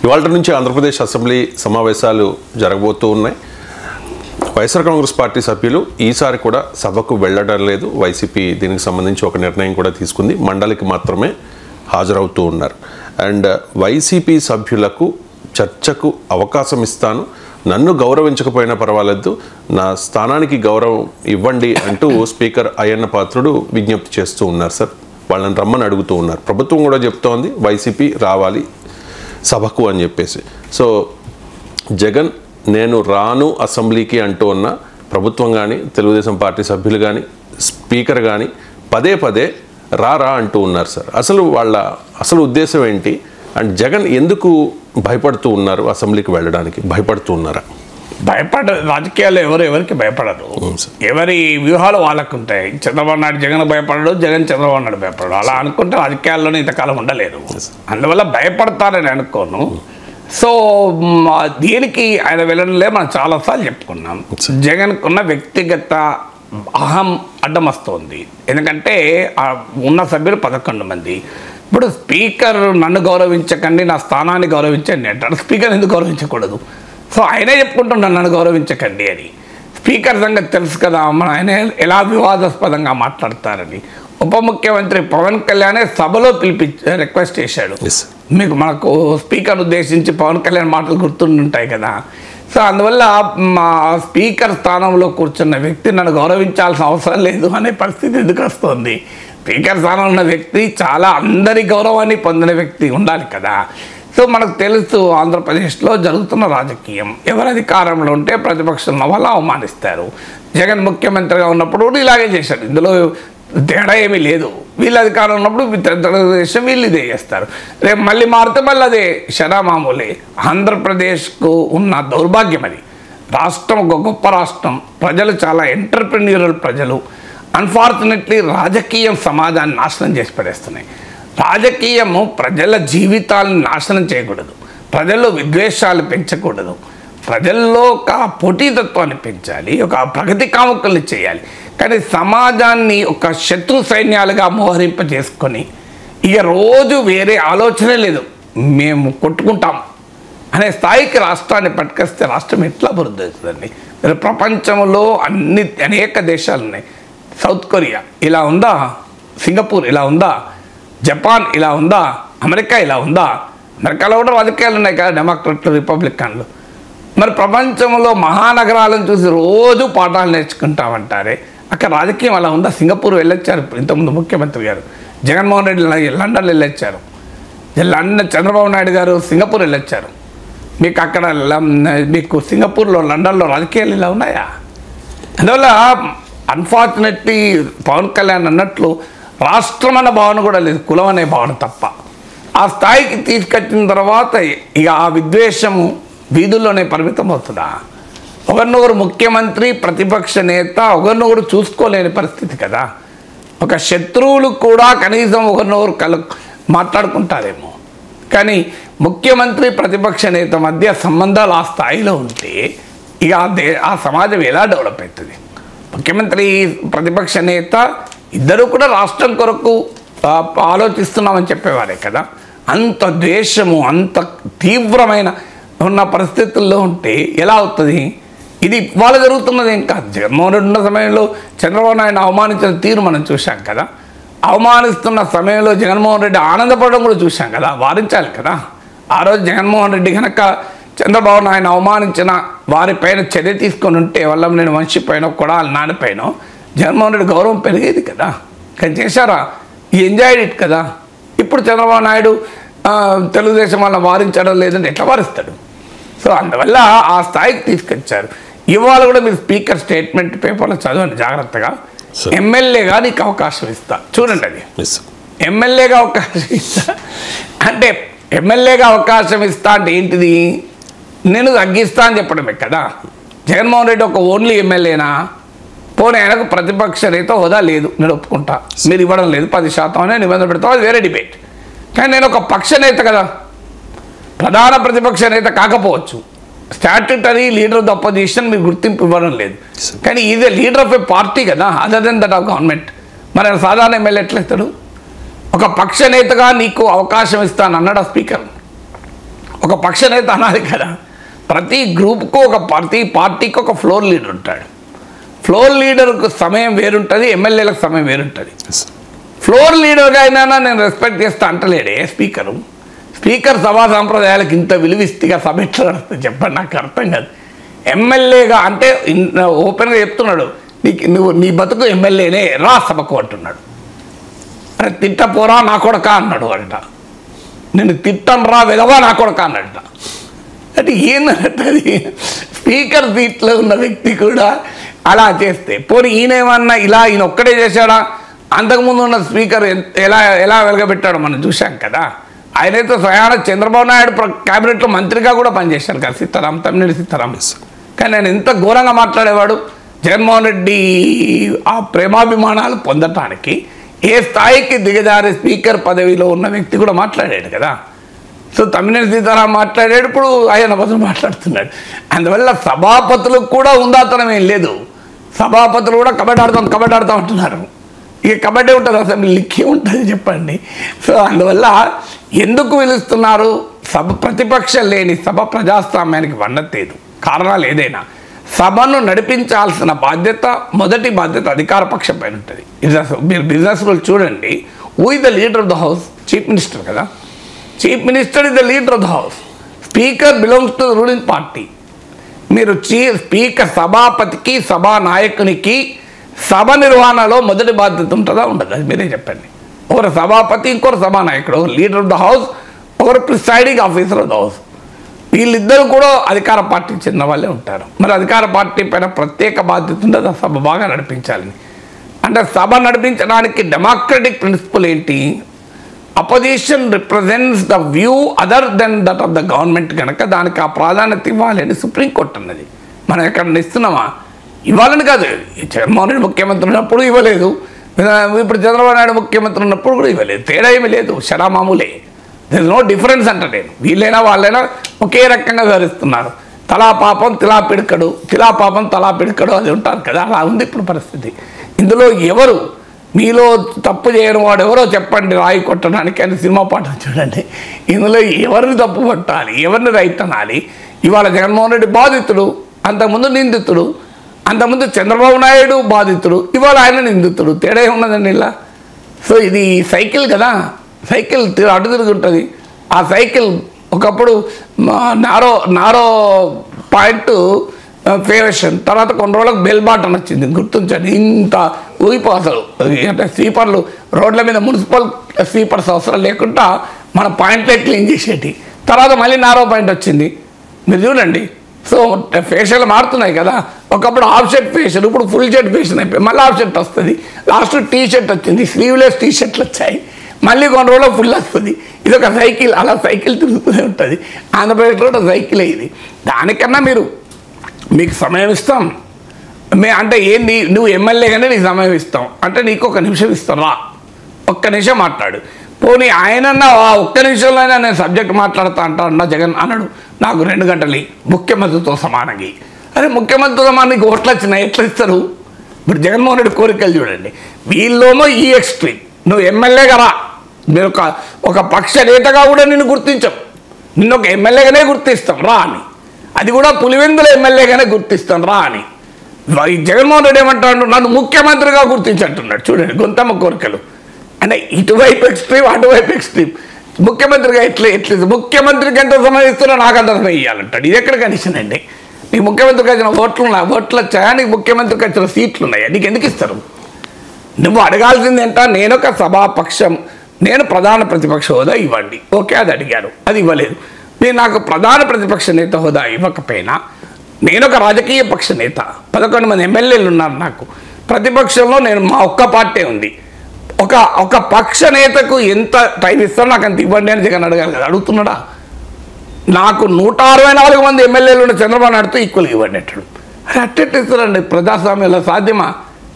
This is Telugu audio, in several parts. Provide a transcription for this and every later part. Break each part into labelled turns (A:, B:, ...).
A: ఇవాళ నుంచి ఆంధ్రప్రదేశ్ అసెంబ్లీ సమావేశాలు జరగబోతూ ఉన్నాయి. వైఎస్ఆర్ కాంగ్రెస్ పార్టీ సభ్యులు ఈసారి కూడా సభకు వెళ్ళడం లేదు. వైసీపీ దీనికి సంబంధించి ఒక నిర్ణయం కూడా తీసుకుంది. మండలికి మాత్రమే హాజరవుతూ ఉన్నారు. అండ్ వైసీపీ సభ్యులకు చర్చకు అవకాశం ఇస్తాను, నన్ను గౌరవించకపోయినా పర్వాలేదు, నా స్థానానికి గౌరవం ఇవ్వండి అంటూ స్పీకర్ అయ్యన్న పాత్రుడు విజ్ఞప్తి చేస్తూ ఉన్నారు. సార్, వాళ్ళని రమ్మని అడుగుతూ ఉన్నారు. ప్రభుత్వం కూడా చెప్తోంది వైసీపీ రావాలి సభకు అని చెప్పేసి. సో జగన్ నేను రాను అసెంబ్లీకి అంటూ ఉన్న ప్రభుత్వం కానీ తెలుగుదేశం పార్టీ సభ్యులు కానీ స్పీకర్ కానీ పదే పదే రా అంటూ ఉన్నారు. సార్, అసలు ఉద్దేశం ఏంటి? అండ్ జగన్ ఎందుకు భయపడుతూ ఉన్నారు? అసెంబ్లీకి వెళ్ళడానికి భయపడుతూ ఉన్నారా?
B: రాజకీయాల్లో ఎవరికి భయపడరు. ఎవరి వ్యూహాలు వాళ్ళకు ఉంటాయి. చంద్రబాబు నాయుడు జగన్ భయపడడు, జగన్ చంద్రబాబు నాయుడు భయపడడు. అలా అనుకుంటే రాజకీయాల్లోనే ఇంతకాలం ఉండలేదు. అందువల్ల భయపడతారని అనుకోను. సో దీనికి ఆయన వెళ్ళడంలే మనం చాలాసార్లు చెప్పుకున్నాం. జగన్కున్న వ్యక్తిగత అహం అడ్డం వస్తుంది. ఎందుకంటే ఉన్న సభ్యులు 11 మంది. ఇప్పుడు స్పీకర్ నన్ను గౌరవించకండి, నా స్థానాన్ని గౌరవించండి అంటాడు. స్పీకర్ ఎందుకు గౌరవించకూడదు? సో ఆయనే చెప్పుకుంటున్నాను నన్ను గౌరవించకండి అని. స్పీకర్ సంగతి తెలుసు కదా, మన ఆయన ఎలా వివాదాస్పదంగా మాట్లాడతారని. ఉప ముఖ్యమంత్రి పవన్ కళ్యాణ్ సభలో రిక్వెస్ట్ చేశాడు. మనకు స్పీకర్ ఉద్దేశించి పవన్ కళ్యాణ్ మాటలు గుర్తుంటాయి కదా. సో అందువల్ల మా స్పీకర్ స్థానంలో కూర్చున్న వ్యక్తి నన్ను గౌరవించాల్సిన అవసరం లేదు అనే పరిస్థితి ఎందుకు వస్తుంది? స్పీకర్ స్థానంలో ఉన్న వ్యక్తి చాలా అందరి గౌరవాన్ని పొందిన వ్యక్తి ఉండాలి కదా. సో మనకు తెలుసు ఆంధ్రప్రదేశ్లో జరుగుతున్న రాజకీయం. ఎవరు అధికారంలో ఉంటే ప్రతిపక్షం వల్ల అవమానిస్తారు. జగన్ ముఖ్యమంత్రిగా ఉన్నప్పుడు కూడా ఇలాగే చేశాడు. ఇందులో తేడా ఏమీ లేదు. వీళ్ళు అధికారం ఉన్నప్పుడు తెలుగుదేశం వీళ్ళు ఇదే చేస్తారు. రేపు మళ్ళీ మారితే మళ్ళీ అదే శరామామూలే. ఆంధ్రప్రదేశ్కు ఉన్న దౌర్భాగ్యం అది. రాష్ట్రం ఒక గొప్ప రాష్ట్రం, ప్రజలు చాలా ఎంటర్ప్రెన్యూరల్ ప్రజలు. అన్ఫార్చునేట్లీ రాజకీయం సమాజాన్ని నాశనం చేసి పడేస్తున్నాయి. రాజకీయము ప్రజల జీవితాలను నాశనం చేయకూడదు, ప్రజల్లో విద్వేషాలు పెంచకూడదు, ప్రజల్లో ఒక పోటీతత్వాన్ని పెంచాలి, ఒక ప్రగతి కాముకల్ని చేయాలి. కానీ సమాజాన్ని ఒక శత్రు సైన్యాలుగా మోహరింప చేసుకొని ఇక రోజు వేరే ఆలోచనే లేదు, మేము కొట్టుకుంటాం అనే స్థాయికి రాష్ట్రాన్ని పట్టుకొస్తే రాష్ట్రం ఎట్లా అభివృద్ధి అవుతుందండి? ప్రపంచంలో అనేక దేశాలు ఉన్నాయి. సౌత్ కొరియా ఇలా ఉందా? సింగపూర్ ఇలా ఉందా? జపాన్ ఇలా ఉందా? అమెరికా ఇలా ఉందా? అమెరికాలో కూడా రాజకీయాలు ఉన్నాయి కదా, డెమోక్రట్లు రిపబ్లికన్లు. మరి ప్రపంచంలో మహానగరాలను చూసి రోజు పాఠాలు నేర్చుకుంటామంటారే, అక్కడ రాజకీయం అలా ఉందా? సింగపూర్ వెళ్ళొచ్చారు ఇంతకుముందు ముఖ్యమంత్రి గారు, జగన్మోహన్ రెడ్డి లండన్ వెళ్ళొచ్చారు, చంద్రబాబు నాయుడు గారు సింగపూర్ వెళ్ళొచ్చారు. మీకు అక్కడ మీకు సింగపూర్లో లండన్లో రాజకీయాలు ఇలా ఉన్నాయా? అందువల్ల అన్ఫార్చునేట్లీ పవన్ కళ్యాణ్ అన్నట్లు రాష్ట్రం అన్న భావన కూడా లేదు, కులం అనే భావన తప్ప. ఆ స్థాయికి తీసుకొచ్చిన తర్వాత ఇక ఆ విద్వేషము వీధుల్లోనే పరిమితం అవుతుందా? ఒకరినొకరు ముఖ్యమంత్రి ప్రతిపక్ష నేత ఒకరినొకరు చూసుకోలేని పరిస్థితి కదా. ఒక శత్రువులు కూడా కనీసం ఒకరినొకరు మాట్లాడుకుంటారేమో, కానీ ముఖ్యమంత్రి ప్రతిపక్ష నేత మధ్య సంబంధాలు ఆ స్థాయిలో ఉంటే ఇక ఆ సమాజం ఎలా డెవలప్ అవుతుంది? ముఖ్యమంత్రి ప్రతిపక్ష నేత ఇద్దరు కూడా రాష్ట్రం కొరకు ఆలోచిస్తున్నామని చెప్పేవారే కదా. అంత ద్వేషము, అంత తీవ్రమైన ఉన్న పరిస్థితుల్లో ఉంటే ఎలా అవుతుంది? ఇది ఇవాళ జరుగుతున్నది ఏం కాదు. జగన్మోహన్ రెడ్డి ఉన్న సమయంలో చంద్రబాబు నాయుడు అవమానించిన తీరు మనం చూసాం కదా. అవమానిస్తున్న సమయంలో జగన్మోహన్ రెడ్డి ఆనందపడడం కూడా చూసాం కదా. వారించాలి కదా. ఆ రోజు జగన్మోహన్ రెడ్డి కనుక చంద్రబాబు నాయుడు అవమానించిన వారిపైన చర్య తీసుకొని ఉంటే వల్ల నేను మనిషి పైన కొడాలి నానిపైన జగన్మోహన్ రెడ్డి గౌరవం పెరిగేది కదా. కానీ చేశారా? ఎంజాయ్డ్ ఇట్ కదా. ఇప్పుడు చంద్రబాబు నాయుడు తెలుగుదేశం వల్ల వారించడం లేదంటే ఎట్లా వారిస్తాడు? సో అందువల్ల ఆ స్థాయికి తీసుకొచ్చారు. ఇవాళ కూడా మీరు స్పీకర్ స్టేట్మెంట్ పేపర్లో చదవండి జాగ్రత్తగా. ఎమ్మెల్యేగా నీకు అవకాశం ఇస్తా, చూడండి అది ఎమ్మెల్యేగా అవకాశం ఇస్తా అంటే, ఎమ్మెల్యేగా అవకాశం ఇస్తా అంటే ఏంటిది? నేను తగ్గిస్తా అని చెప్పడమే కదా. జగన్మోహన్ రెడ్డి ఒక ఓన్లీ ఎమ్మెల్యేనా? పోనీ ఆయనకు ప్రతిపక్ష నేత హోదా లేదు, నేను ఒప్పుకుంటా. మీరు ఇవ్వడం లేదు 10% అనే నిబంధన పెడతాం, అది వేరే డిబేట్. కానీ నేను ఒక పక్ష నేత కదా, ప్రధాన ప్రతిపక్ష నేత కాకపోవచ్చు, statutory leader of the opposition మీరు గుర్తింపు ఇవ్వడం లేదు. కానీ is leader of a party కదా, other than that of government. మరి సాధారణ ఎమ్మెల్యే ఎట్లయితాడు? ఒక పక్ష నేతగా నీకు అవకాశం ఇస్తాను అన్నాడు స్పీకర్. ఒక పక్ష నేత అనాలి కదా. ప్రతి గ్రూప్కు ప్రతి పార్టీకి ఒక ఫ్లోర్ లీడర్ ఉంటాడు. ఫ్లోర్ లీడర్కు సమయం వేరుంటుంది, ఎమ్మెల్యేలకు సమయం వేరుంటుంది. ఫ్లోర్ లీడర్గా అయినా నేను రెస్పెక్ట్ చేస్తా అంటలేడే స్పీకరు. స్పీకర్ సభా సాంప్రదాయాలకు ఇంత విలువిస్తిగా సభ ఎట్లా నడుస్తుంది చెప్పండి, నాకు అర్థం కాదు. ఎమ్మెల్యేగా అంటే ఓపెన్గా చెప్తున్నాడు, నీ బతుకు ఎమ్మెల్యేనే రా సభకు అంటున్నాడు. అరే తిట్టపోరా నా కొడక అన్నాడు అంట. నేను తిట్టను రా వెదవా నా కొడక అన్నట్ట. అంటే ఏంటంటే స్పీకర్ సీట్లో ఉన్న వ్యక్తి కూడా అలా చేస్తే పోనీ ఈయనేమన్నా ఈయన ఒక్కడే చేశాడా? అంతకుముందు ఉన్న స్పీకర్ ఎలా వెలగబెట్టాడో మనం చూశాం కదా. ఆయనైతే స్వయాన చంద్రబాబు నాయుడు క్యాబినెట్లో మంత్రిగా కూడా పనిచేశాడు కదా, తమ్మినేని సీతారాం. కానీ ఆయన ఎంత ఘోరంగా మాట్లాడేవాడు. జగన్మోహన్ రెడ్డి ఆ ప్రేమాభిమానాలు పొందటానికి ఏ స్థాయికి దిగజారే స్పీకర్ పదవిలో ఉన్న వ్యక్తి కూడా మాట్లాడాడు కదా. సో తమ్మినేని సీతారాం మాట్లాడాడు, ఇప్పుడు ఆయన బదులు మాట్లాడుతున్నాడు. అందువల్ల సభాపతులకు కూడా ఉందాతనం ఏం లేదు. సభాపతులు కూడా కబడ్డీ ఆడతాం అంటున్నారు. ఇక కబడ్డీ ఉంటుంది, అసెంబ్లీ లిక్కి ఉంటుంది చెప్పండి. సో అందువల్ల ఎందుకు పిలుస్తున్నారు? ప్రతిపక్షం లేని సభ ప్రజాస్వామ్యానికి వన్నతేదు. కారణాలు ఏదైనా సభను నడిపించాల్సిన మొదటి బాధ్యత అధికార పక్షం పైన ఉంటుంది. మీరు బిజినెస్ రూల్ చూడండి. Who is the leader of the house? Chief minister కదా. Chief minister is the leader of the house. Speaker belongs to the ruling party. మీరు స్పీకర్ సభాపతికి సభా నాయకునికి సభ నిర్వహణలో మొదటి బాధ్యత ఉంటుందా ఉండదు? అది మీరే చెప్పండి. ఒకరు సభాపతి, ఇంకొకరు సభానాయకుడు, ఒకరు లీడర్ ఆఫ్ ద హౌస్, ఒకరు presiding officer of the house. వీళ్ళిద్దరూ కూడా అధికార పార్టీకి చెందిన వాళ్ళే ఉంటారు. మరి అధికార పార్టీ పైన ప్రత్యేక బాధ్యత ఉంటుంది, సభ బాగా నడిపించాలని. అంటే సభ నడిపించడానికి డెమోక్రటిక్ ప్రిన్సిపల్ ఏంటి? Opposition represents the view other than that of the government కనుక దానికి ఆ ప్రాధాన్యత ఇవ్వాలి అని సుప్రీంకోర్టు అన్నది. మనం ఎక్కడ ఇస్తున్నామా? ఇవ్వాలని కాదు. జగన్మోహన్ రెడ్డి ముఖ్యమంత్రి ఉన్నప్పుడు ఇవ్వలేదు, ఇప్పుడు చంద్రబాబు నాయుడు ముఖ్యమంత్రి ఉన్నప్పుడు కూడా ఇవ్వలేదు. తేడా ఏమీ లేదు, మామూలే. దర్ ఇస్ నో డిఫరెన్స్ అంట. నేను వీళ్ళైనా వాళ్ళైనా ఒకే రకంగా వివరిస్తున్నారు. తలా పాపం తిలా పిడకడు, తిలా పాపం తలా పిడకడు అది ఉంటారు కదా, అలా ఉంది ఇప్పుడు పరిస్థితి. ఇందులో ఎవరు మీలో తప్పు చేయని వాడు ఎవరో చెప్పండి రాయి కొట్టడానికి అని సినిమా పాట చూడండి. ఇందులో ఎవరిని తప్పు పట్టాలి, ఎవరిని రైట్ అనాలి? ఇవాళ జగన్మోహన్ రెడ్డి బాధితుడు, అంతకుముందు నిందితుడు, అంతకుముందు చంద్రబాబు నాయుడు బాధితుడు, ఇవాళ ఆయన నిందితుడు. తేడా ఉన్నదండి ఇలా. సో ఇది సైకిల్ కదా, సైకిల్ అటు తిరిగి ఉంటుంది. ఆ సైకిల్ ఒకప్పుడు నారో పాయింట్ ఫేవేషన్, తర్వాత కొన్ని రోజులకు బెల్ బాటన్ వచ్చింది, గుర్తుంచండి. ఇంత ఊగిపో అసలు అంటే స్వీపర్లు రోడ్ల మీద మున్సిపల్ స్వీపర్స్ అవసరం లేకుండా మన పాయింట్లే క్లీన్ చేసేటి. తర్వాత మళ్ళీ నారో పాయింట్ వచ్చింది, మీరు చూడండి. సో ఫేషన్లు మారుతున్నాయి కదా. ఒకప్పుడు హాఫ్ షర్ట్ ఫేషన్, ఇప్పుడు ఫుల్ షర్ట్ ఫేషన్ అయిపోయి మళ్ళీ హాఫ్ షర్ట్ వస్తుంది. లాస్ట్ టీ షర్ట్ వచ్చింది, స్లీవ్లెస్ టీ షర్ట్లు వచ్చాయి, మళ్ళీ కొన్ని రోజులు ఫుల్ వస్తుంది. ఇది ఒక సైకిల్, అలా సైకిల్ తిరుగుతూనే ఉంటుంది. ఆంధ్రప్రదేశ్లో ఒక సైకిల్ ఇది. దానికన్నా మీకు సమయం ఇస్తాం అంటే ఏంది, నువ్వు ఎమ్మెల్యేగానే నీకు సమయం ఇస్తాం అంటే నీకు 1 నిమిషం ఇస్తాం, రా 1 నిమిషం మాట్లాడు. పోనీ ఆయనన్నా 1 నిమిషంలోనే నేను సబ్జెక్ట్ మాట్లాడుతా అంటా జగన్ అన్నాడు, నాకు 2 గంటలు ముఖ్యమంత్రితో సమానంగా. అరే ముఖ్యమంత్రితో సమానం నీకు ఓట్లు వచ్చినాయి, ఎట్లా ఇస్తారు? ఇప్పుడు జగన్మోహన్ రెడ్డి కోరికలు చూడండి. వీళ్ళేమో ఈ ఎక్స్ట్రీమ్, నువ్వు ఎమ్మెల్యేగా రా, మీరు ఒక పక్ష నేతగా కూడా నిన్ను గుర్తించాం, నిన్ను ఒక ఎమ్మెల్యేగానే గుర్తిస్తాం రా అని. అది కూడా పులివెందుల ఎమ్మెల్యేగానే గుర్తిస్తాం రా అని. జగన్మోహన్ రెడ్డి ఏమంటాడు, నన్ను ముఖ్యమంత్రిగా గుర్తించంటున్నాడు. చూడండి గొంతమ్మ కోరికలు అంటే ఇటువైపు ఎక్స్ట్రీమ్, అటువైపు ఎక్స్ట్రీమ్. ముఖ్యమంత్రిగా ఎట్లా ముఖ్యమంత్రికి ఎంత సమయం ఇస్తున్నా నాకు అంత సమయం ఇవ్వాలంటాడు. ఇది ఎక్కడ కనీసం అండి? నీకు ముఖ్యమంత్రికి వచ్చిన ఓట్లు వచ్చాయా? నీకు ముఖ్యమంత్రికి వచ్చిన సీట్లు ఉన్నాయా? నీకు ఎందుకు ఇస్తారు? నువ్వు అడగాల్సింది ఏంటా, నేను ఒక సభాపక్షం, నేను ప్రధాన ప్రతిపక్ష హోదా ఇవ్వండి. ఓకే, అది అడిగారు, అది ఇవ్వలేదు. మీరు నాకు ప్రధాన ప్రతిపక్ష నేత హోదా ఇవ్వకపోయినా నేను ఒక రాజకీయ పక్ష నేత, 11 మంది ఎమ్మెల్యేలు ఉన్నారు నాకు. ప్రతిపక్షంలో మా ఒక్క పార్టీ ఉంది. ఒక పక్ష నేతకు ఎంత టైం ఇస్తారో నాకు అంత ఇవ్వండి అని జగన్ అడగాలి కదా. అడుగుతున్నాడా? నాకు 164 మంది ఎమ్మెల్యేలు ఉన్న చంద్రబాబు నాయుడుతో ఈక్వల్గా ఇవ్వండి అంటాడు. అది అట్టెట్టు ఇస్తారండి? ప్రజాస్వామ్యంలో సాధ్యమా?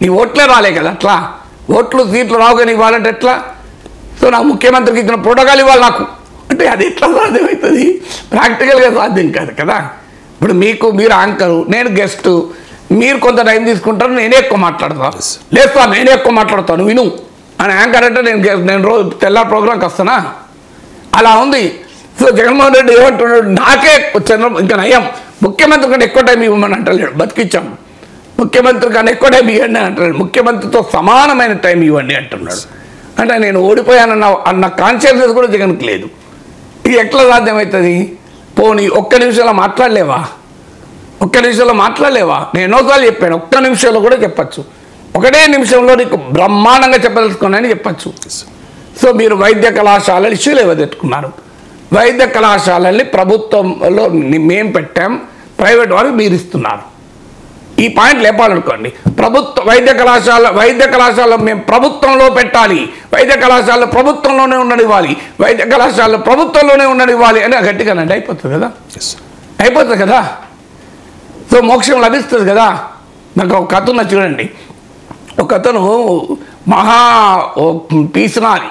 B: నీ ఓట్లే రాలే కదా, అట్లా ఓట్లు సీట్లు రావు కానీ ఇవ్వాలంటే ఎట్లా? సో నాకు ముఖ్యమంత్రికి ఇచ్చిన ప్రోటోకాల్ ఇవ్వాలి నాకు అంటే అది ఎట్లా సాధ్యమవుతుంది? ప్రాక్టికల్గా సాధ్యం కాదు కదా. ఇప్పుడు మీరు యాంకరు, నేను గెస్ట్, మీరు కొంత టైం తీసుకుంటారు, నేనే ఎక్కువ మాట్లాడతాను. లేదు నేనే ఎక్కువ మాట్లాడతాను విను అని యాంకర్ అంటే నేను రోజు తెల్లారి ప్రోగ్రాంకి వస్తానా? అలా ఉంది. సో జగన్మోహన్ రెడ్డి ఏమంటున్నాడు, నాకే ఇంకా నయం, ముఖ్యమంత్రి కన్నా ఎక్కువ టైం ఇవ్వమని అంటలేడు, బతికిచ్చాం, ముఖ్యమంత్రి కన్నా ఎక్కువ టైం ఇవ్వండి అని అంటున్నాడు, ముఖ్యమంత్రితో సమానమైన టైం ఇవ్వండి అంటున్నాడు. అంటే నేను ఓడిపోయానన్న అన్న కాన్షియస్నెస్ కూడా జగన్కి లేదు. ఇది ఎట్లా సాధ్యమవుతుంది? పోనీ ఒక్క నిమిషంలో మాట్లాడలేవా? ఒక్క నిమిషంలో మాట్లాడలేవా? నేను ఎన్నోసార్లు చెప్పాను, ఒక్క నిమిషంలో కూడా చెప్పచ్చు, ఒకటే నిమిషంలో నీకు బ్రహ్మాండంగా చెప్పదలుచుకున్నాయని చెప్పచ్చు. సో మీరు వైద్య కళాశాలలు ఇష్యూలు ఎవరెత్తుకున్నారు, వైద్య కళాశాలల్ని ప్రభుత్వంలో మేము పెట్టాం, ప్రైవేట్ వారికి మీరు ఇస్తున్నారు. ఈ పాయింట్ లేపాలనుకోండి, వైద్య కళాశాల మేము ప్రభుత్వంలో పెట్టాలి, వైద్య కళాశాల ప్రభుత్వంలోనే ఉండనివ్వాలి, వైద్య కళాశాల ప్రభుత్వంలోనే ఉండనివ్వాలి అని గట్టిగానండి అయిపోతుంది కదా, అయిపోతుంది కదా. సో మోక్షం లభిస్తుంది కదా. నాకు ఒక కథ ఉన్న చూడండి, ఒక అతను మహా పీసినారి,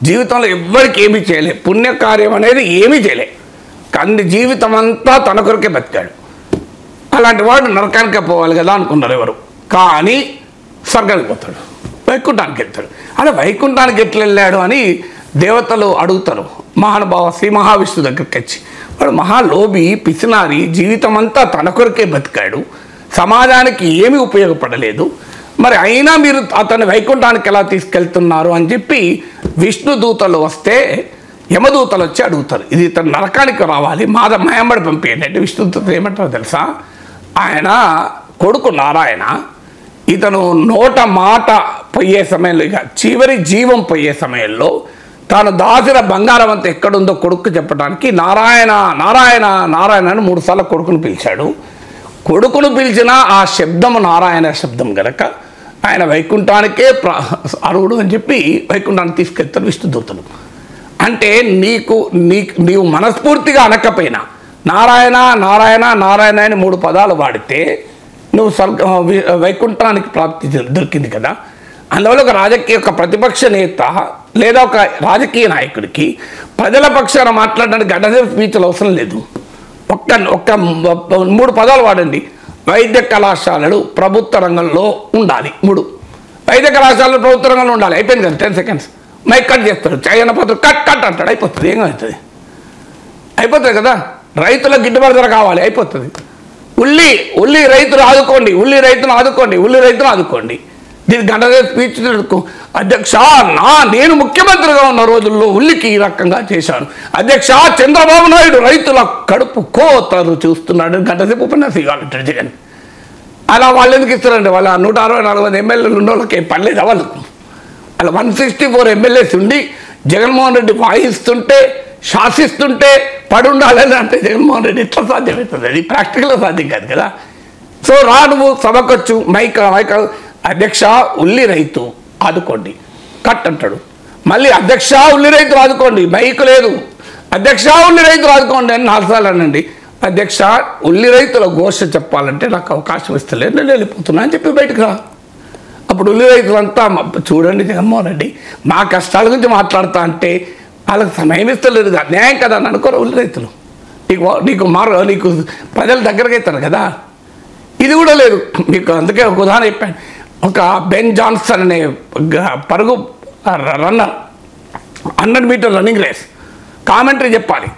B: జీవితంలో ఎవ్వరికి ఏమీ చేయలే, పుణ్యకార్యం అనేది ఏమీ చేయలే, కానీ జీవితం అంతా తన కొరకే బతికాడు. అలాంటి వాడు నరకానికే పోవాలి కదా అనుకున్నారు ఎవరు, కానీ స్వర్గానికి పోతాడు, వైకుంఠానికి వెళ్తాడు. అలా వైకుంఠానికి ఎట్లా వెళ్ళాడు అని దేవతలు అడుగుతారు మహానుభావ శ్రీ మహావిష్ణు దగ్గరికి వచ్చి. వాడు మహాలోభి, పిసినారి, జీవితం అంతా తన కొరకే బతికాడు, సమాజానికి ఏమీ ఉపయోగపడలేదు, మరి అయినా మీరు అతన్ని వైకుంఠానికి ఎలా తీసుకెళ్తున్నారు అని చెప్పి విష్ణు దూతలు వస్తే యమదూతలు వచ్చి అడుగుతారు, ఇది ఇతను నరకానికి రావాలి, మాయంబడి పంపేయండి అంటే విష్ణుదూతలు ఏమంటారో తెలుసా? ఆయన కొడుకు నారాయణ, ఇతను నోట మాట పోయే సమయంలో, ఇక చివరి జీవం పోయే సమయంలో తాను దాచిన బంగారం అంతా ఎక్కడుందో కొడుకు చెప్పడానికి నారాయణ నారాయణ నారాయణ అని 3 సార్లు కొడుకును పిలిచాడు. కొడుకును పిలిచిన ఆ శబ్దము నారాయణ శబ్దం గనక ఆయన వైకుంఠానికే అర్హుడు అని చెప్పి వైకుంఠానికి తీసుకెళ్తారు విష్ణుదూతలు. అంటే నీవు మనస్ఫూర్తిగా అనకపోయినా నారాయణ నారాయణ నారాయణ అని 3 పదాలు వాడితే నువ్వు వైకుంఠానికి ప్రాప్తి దొరికింది కదా. అందువల్ల ఒక ప్రతిపక్ష నేత లేదా ఒక రాజకీయ నాయకుడికి ప్రజల పక్షాన మాట్లాడడానికి గంటసేపు స్పీచ్లు అవసరం లేదు. ఒక్క 3 పదాలు వాడండి, వైద్య కళాశాలలు ప్రభుత్వ రంగంలో ఉండాలి, 3 వైద్య కళాశాలలు ప్రభుత్వ రంగంలో ఉండాలి, అయిపోయింది కదా. 10 seconds మైక్ కట్ చేస్తాడు, చైనా పత్రం కట్ కట్ అంటాడు, అయిపోతుంది. ఏమవుతుంది? అయిపోతుంది కదా. రైతులకు గిట్టుబాటు ధర కావాలి, అయిపోతుంది. ఉల్లి రైతులు ఆదుకోండి, రైతును ఆదుకోండి. దీనికి గంట స్పీచ్ అధ్యక్ష, నేను ముఖ్యమంత్రిగా ఉన్న రోజుల్లో ఉల్లికి ఈ రకంగా చేశాను. అధ్యక్ష, చంద్రబాబు నాయుడు రైతుల కడుపు కోతలు చూస్తున్నాడు. గంటసేపు ఉపన్యాసం ఇవ్వాలంటాడు జగన్. అలా వాళ్ళు ఎందుకు ఇస్తారండి? వాళ్ళ 164 మంది ఎమ్మెల్యేలు ఉన్న వాళ్ళకి పర్లేదు వాళ్ళకు. అలా 164 ఎమ్మెల్యేస్ ఉండి జగన్మోహన్ రెడ్డి వాయిస్తుంటే శాసిస్తుంటే పడి ఉండాలని అంటే జగన్మోహన్ రెడ్డి ఎట్లా సాధ్యమవుతుంది? అది ప్రాక్టికల్గా సాధ్యం కాదు కదా. సో నువ్వు సభకొచ్చు, మైక్ అధ్యక్ష ఉల్లి రైతు ఆదుకోండి, కట్ అంటాడు. మళ్ళీ అధ్యక్ష ఉల్లి రైతులు ఆదుకోండి, మైక్ లేదు. అధ్యక్ష ఉల్లి రైతులు ఆదుకోండి అని 4 సార్లు అనండి. అధ్యక్ష ఉల్లి రైతుల ఘోష చెప్పాలంటే నాకు అవకాశం ఇస్తలేదు, నేను వెళ్ళిపోతున్నా అని చెప్పి బయటకు రా. అప్పుడు ఉల్లి రైతులంతా చూడండి జగన్మోహన్ రెడ్డి మా కష్టాల గురించి మాట్లాడుతా అంటే వాళ్ళకి సమయం ఇస్తలేదు, న్యాయం కదా అని అనుకోరు ఉల్లి రైతులు. నీకు ప్రజలు దగ్గరగా అవుతారు కదా. ఇది కూడా లేదు మీకు. అందుకే ఒక ఉదాహరణ చెప్పాను. ఒక బెన్ జాన్సన్ అనే పరుగు runner 100 metre running race commentary చెప్పాలి.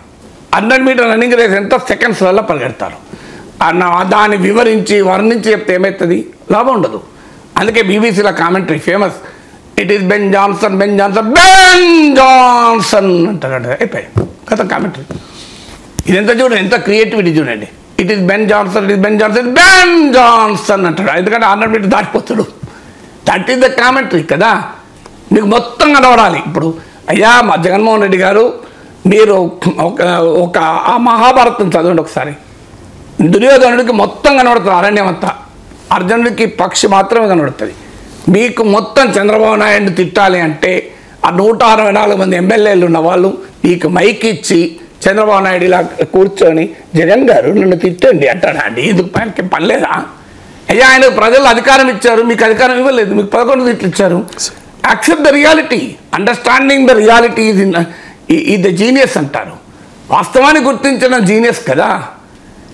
B: 100 మీటర్ రన్నింగ్ రేస్ ఎంత సెకండ్స్లలో పరిగెడతారు. దాన్ని వర్ణించి చెప్తే ఏమవుతుంది? లాభం ఉండదు. అందుకే బీబీసీలో commentary famous, it is Ben Johnson అంటాడు. అయిపోయి కదా కామెంటరీ. ఇదెంత చూడండి, ఎంత క్రియేటివిటీ చూడండి. ఇట్ ఈస్ బెన్ జాన్సన్ అంటాడు. ఎందుకంటే 100 మీటర్ దాటిపోతాడు. దట్ ఈస్ ద కామెంటరీ కదా. నీకు మొత్తం కనబడాలి. ఇప్పుడు అయ్యా మా జగన్మోహన్ రెడ్డి గారు, మీరు ఒక ఆ మహాభారతం చదవండి ఒకసారి. దుర్యోధనుడికి మొత్తం కనబడుతుంది అరణ్యం అంతా, అర్జునుడికి పక్షి మాత్రమే కనబడుతుంది. మీకు మొత్తం చంద్రబాబు నాయుడిని తిట్టాలి అంటే ఆ 164 మంది ఎమ్మెల్యేలు ఉన్న వాళ్ళు నీకు మైక్ ఇచ్చి చంద్రబాబు నాయుడు ఇలా కూర్చొని జగన్ గారు నన్ను తిట్టండి అంటాడా అండి? ఎందుకు పనికి పనిలేదా? అయ్యా ఆయనకు ప్రజలు అధికారం ఇచ్చారు, మీకు అధికారం ఇవ్వలేదు, మీకు 11 సీట్లు ఇచ్చారు. Accept the reality, understanding the reality ఈ ద జీనియస్ అంటారు. వాస్తవాన్ని గుర్తించడం జీనియస్ కదా.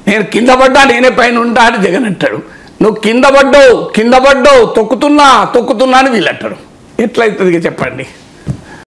B: నేను కింద పడ్డా నేనే పైన ఉంటా అని జగన్ అంటాడు. నువ్వు కింద పడ్డావు తొక్కుతున్నా అని వీళ్ళు అంటాడు. ఎట్లయితుంది చెప్పండి?